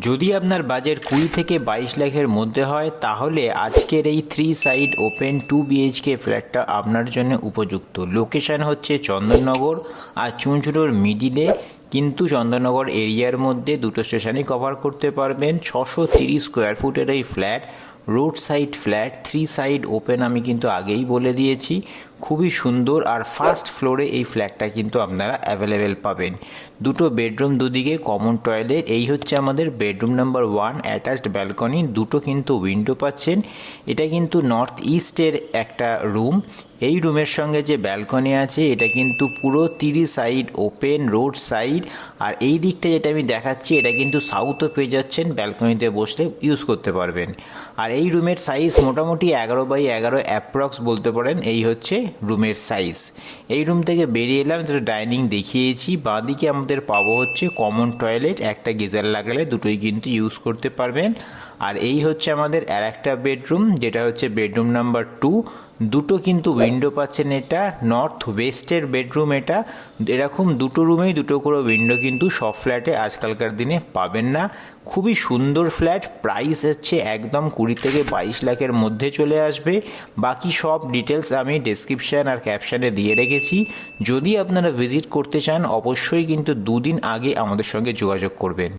যদি আপনার বাজেট 20 থেকে 22 লাখের মধ্যে হয় তাহলে আজকের এই 3 সাইড ওপেন 2 বিএইচকে ফ্ল্যাটটা আপনার জন্য উপযুক্ত। লোকেশান হচ্ছে চন্দননগর আর চুঁচুড়োর মিডিলে, কিন্তু চন্দননগর এরিয়ার মধ্যে দুটো স্টেশনই কভার করতে পারবেন। 630 স্কোয়ার ফুটের এই flat, road side flat, 3 side open, আমি কিন্তু আগেই বলে দিয়েছি। খুবই সুন্দর, আর ফার্স্ট ফ্লোরে এই ফ্ল্যাটটা কিন্তু আপনারা অ্যাভেলেবেল পাবেন। দুটো বেডরুম, দুদিকে কমন টয়লেট। এই হচ্ছে আমাদের বেডরুম নাম্বার 1, অ্যাটাচড ব্যালকনি, দুটো কিন্তু উইন্ডো পাচ্ছেন। এটা কিন্তু নর্থ ইস্টের একটা রুম। এই রুমের সঙ্গে যে ব্যালকনি আছে এটা কিন্তু পুরো 30 সাইড ওপেন, রোড সাইড। আর এই দিকটা যেটা আমি দেখাচ্ছি এটা কিন্তু সাউথও পেয়ে যাচ্ছেন, ব্যালকনিতে বসলে ইউজ করতে পারবেন। আর এই রুমের সাইজ মোটামুটি 11x11 অ্যাপ্রক্স বলতে পারেন। এই হচ্ছে রুমের সাইজ। এই রুম থেকে বেরিয়ে এলাম, তো ডাইনিং দেখিয়েছি। বাঁদিকে আমাদের পাবো হচ্ছে কমন টয়লেট, একটা গিজার লাগালে দুটোই কিন্তু ইউজ করতে পারবেন। আর এই হচ্ছে আমাদের আর একটা বেডরুম, যেটা হচ্ছে বেডরুম নাম্বার 2। দুটো কিন্তু উইন্ডো পাচ্ছেন, এটা নর্থ ওয়েস্টের বেডরুম। এটা এরকম দুটো রুমেই দুটো করে উইন্ডো কিন্তু সব ফ্ল্যাটে আজকালকার দিনে পাবেন না। খুবই সুন্দর ফ্ল্যাট, প্রাইস হচ্ছে একদম 20 থেকে 22 লাখের মধ্যে চলে আসবে। বাকি সব ডিটেলস আমি ডেসক্রিপশান আর ক্যাপশানে দিয়ে রেখেছি। যদি আপনারা ভিজিট করতে চান অবশ্যই কিন্তু 2 দিন আগে আমাদের সঙ্গে যোগাযোগ করবেন।